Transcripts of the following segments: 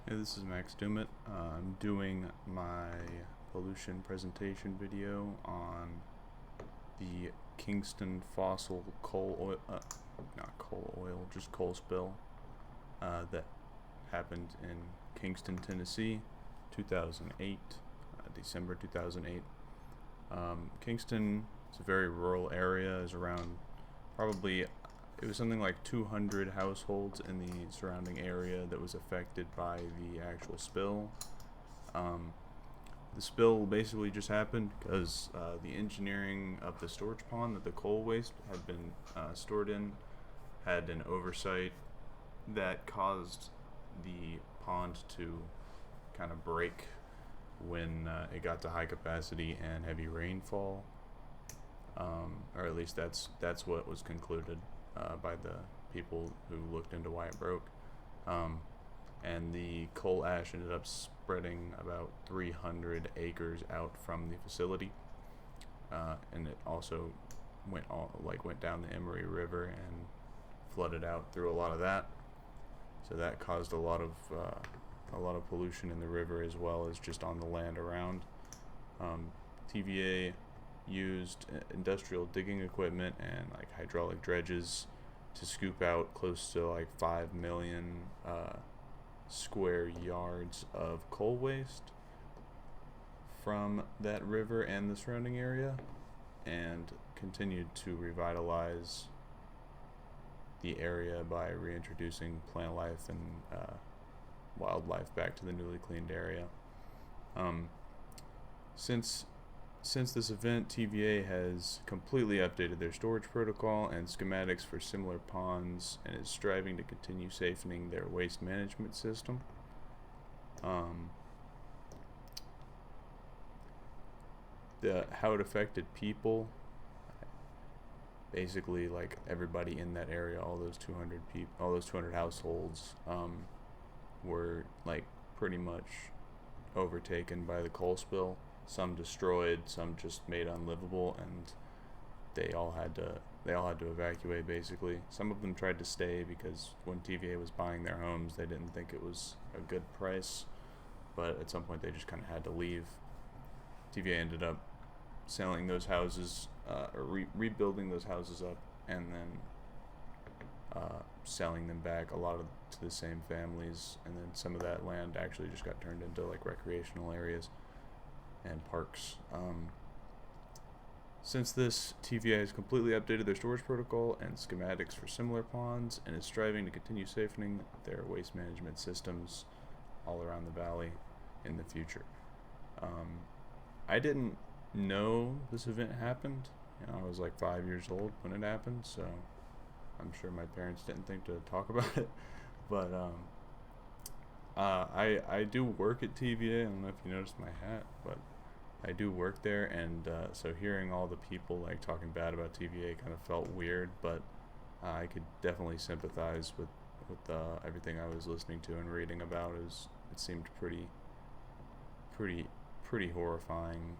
Hey, this is Max Dumit. I'm doing my pollution presentation video on the Kingston fossil coal oil, not coal oil, just coal spill that happened in Kingston, Tennessee, 2008, December 2008. Kingston is a very rural area, is around probably it was something like 200 households in the surrounding area that was affected by the actual spill. Um, the spill basically just happened because the engineering of the storage pond that the coal waste had been stored in had an oversight that caused the pond to kind of break when it got to high capacity and heavy rainfall. Or at least that's what was concluded by the people who looked into why it broke. And the coal ash ended up spreading about 300 acres out from the facility, and it also went down the Emory River and flooded out through a lot of that. So that caused a lot of pollution in the river as well as just on the land around. TVA used industrial digging equipment and like hydraulic dredges to scoop out close to like 5 million square yards of coal waste from that river and the surrounding area, and continued to revitalize the area by reintroducing plant life and wildlife back to the newly cleaned area. Since this event, TVA has completely updated their storage protocol and schematics for similar ponds and is striving to continue safening their waste management system. How it affected people, basically like everybody in that area, all those 200 people, all those 200 households were like pretty much overtaken by the coal spill. Some destroyed, some just made unlivable, and they all had to evacuate basically. Some of them tried to stay because when TVA was buying their homes, they didn't think it was a good price, but at some point they just kind of had to leave. TVA ended up selling those houses, or rebuilding those houses up, and then selling them back a lot of to the same families, and then some of that land actually just got turned into like recreational areas and parks. Since this, TVA has completely updated their storage protocol and schematics for similar ponds and is striving to continue safening their waste management systems all around the valley in the future. I didn't know this event happened. I was like 5 years old when it happened, so I'm sure my parents didn't think to talk about it. But I do work at TVA. I don't know if you noticed my hat, but I do work there, and so hearing all the people like talking bad about TVA kind of felt weird, but I could definitely sympathize with everything I was listening to and reading about. It seemed pretty horrifying.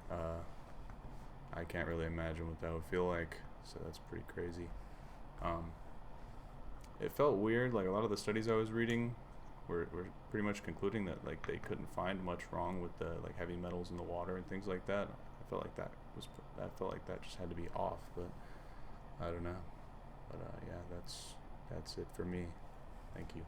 I can't really imagine what that would feel like, so that's pretty crazy. It felt weird. Like a lot of the studies I was reading were pretty much concluding that like they couldn't find much wrong with the like heavy metals in the water and things like that. I felt like that just had to be off, but I don't know. But yeah, that's it for me. Thank you.